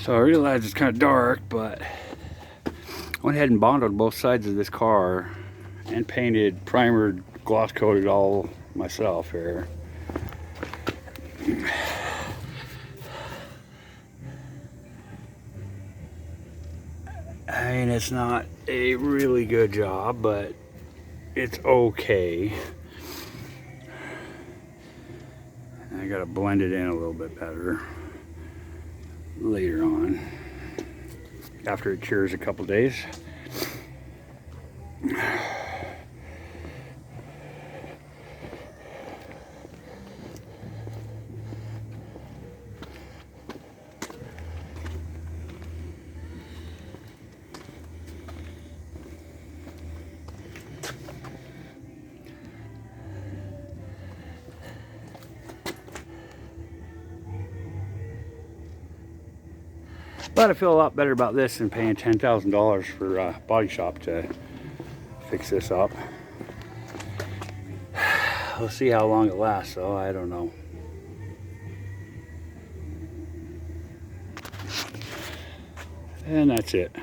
So I realized it's kind of dark, but I went ahead and bonded both sides of this car and painted, primered, gloss coated all myself here. I mean, it's not a really good job, but it's okay. I gotta blend it in a little bit better later on, after it cures a couple days. But I feel a lot better about this than paying $10,000 for a body shop to fix this up. We'll see how long it lasts, though. I don't know. And that's it.